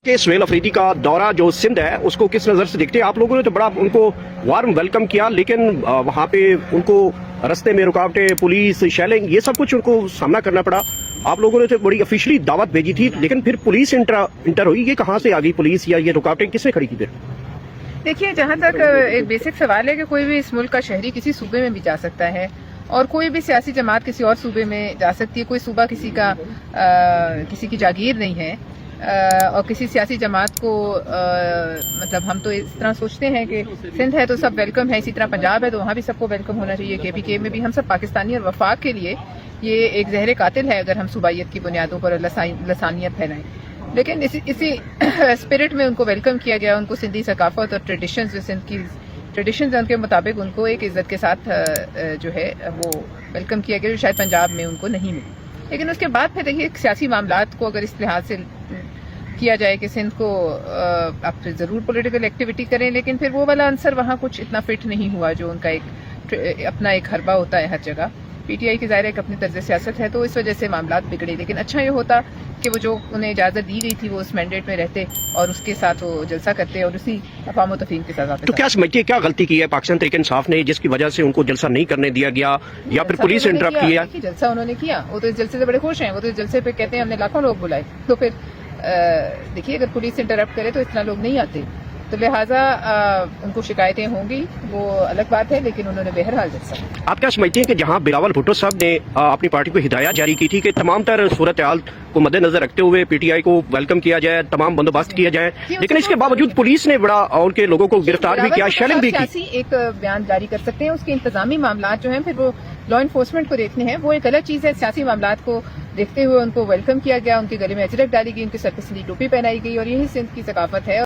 کہ سہیل افریدی کا دورہ جو سندھ ہے اس کو کس نظر سے دیکھتے ہیں آپ لوگوں نے؟ تو بڑا ان کو وارم ویلکم کیا، لیکن وہاں پہ ان کو رستے میں رکاوٹیں، پولیس، شیلنگ، یہ سب کچھ ان کو سامنا کرنا پڑا۔ آپ لوگوں نے تو بڑی افیشلی دعوت بھیجی تھی، لیکن پھر پولیس انٹر ہوئی، یہ کہاں سے آ گئی پولیس، یا یہ رکاوٹیں کس نے کھڑی کی پھر؟ دیکھیے، جہاں تک ایک بیسک سوال ہے کہ کوئی بھی اس ملک کا شہری کسی صوبے میں بھی جا سکتا ہے، اور کوئی بھی سیاسی جماعت کسی اور صوبے میں جا سکتی ہے۔ کوئی صوبہ کسی کی جاگیر نہیں ہے، اور کسی سیاسی جماعت کو مطلب ہم تو اس طرح سوچتے ہیں کہ سندھ ہے تو سب ویلکم ہے، اسی طرح پنجاب ہے تو وہاں بھی سب کو ویلکم ہونا چاہیے، کے پی کے میں بھی ہم سب پاکستانی، اور وفاق کے لیے یہ ایک زہر قاتل ہے اگر ہم صوبائیت کی بنیادوں پر لسانیت پھیلائیں۔ لیکن اسی اسپرٹ میں ان کو ویلکم کیا گیا، ان کو سندھی ثقافت اور ٹریڈیشنز، جو سندھ کی ٹریڈیشنز ہیں ان کے مطابق ان کو ایک عزت کے ساتھ جو ہے وہ ویلکم کیا گیا، جو شاید پنجاب میں ان کو نہیں ملی۔ لیکن اس کے بعد پھر دیکھیے سیاسی معاملات کو اگر اس لحاظ سے کیا جائے کہ سندھ کو آپ ضرور پولیٹیکل ایکٹیویٹی کریں، لیکن پھر وہ والا عنصر وہاں کچھ اتنا فٹ نہیں ہوا جو ان کا اپنا ایک حربہ ہوتا ہے ہر جگہ۔ پی ٹی آئی کی ظاہر ایک اپنی طرز سیاست ہے، تو اس وجہ سے معاملات بگڑے۔ لیکن اچھا یہ ہوتا کہ وہ جو انہیں اجازت دی گئی تھی وہ اس مینڈیٹ میں رہتے اور اس کے ساتھ وہ جلسہ کرتے اور اسی افہام و تفہیم کے ساتھ آتے۔ تو کیا سمجھتے ہیں کیا غلطی کی ہے پاکستان تحریک انصاف نے جس کی وجہ سے ان کو جلسہ نہیں کرنے دیا گیا، یا پھر پولیس انٹرپٹ کیا؟ جلسہ انہوں نے کیا، وہ تو اس جلسے سے بڑے خوش ہیں، وہ تو اس جلسے پہ کہتے ہیں ہم نے لاکھوں لوگ بلائے۔ تو پھر دیکھیے اگر پولیس انٹرپٹ کرے تو اتنا لوگ نہیں آتے، تو لہٰذا ان کو شکایتیں ہوں گی، وہ الگ بات ہے، لیکن انہوں نے بہرحال جلسہ۔ آپ کیا سمجھتے ہیں کہ جہاں بلاول بھٹو صاحب نے اپنی پارٹی کو ہدایات جاری کی تھی کہ تمام تر صورتحال کو مد نظر رکھتے ہوئے پی ٹی آئی کو ویلکم کیا جائے، تمام بندوبست کیا جائے، لیکن اس کے باوجود پولیس نے بڑا ان کے لوگوں کو گرفتار بھی کیا، شیلنگ بھی کی؟ سیاسی ایک بیان جاری کر سکتے ہیں، اس کے انتظامی معاملات جو ہیں پھر وہ لا انفورسمنٹ کو دیکھنے ہیں، وہ ایک الگ چیز ہے۔ سیاسی معاملات کو دیکھتے ہوئے ان کو ویلکم کیا گیا، ان کے گلے میں اجرک ڈالی گئی، ان کے سر پہ سندھی ٹوپی پہنائی گئی، اور یہی سندھ کی ثقافت ہے۔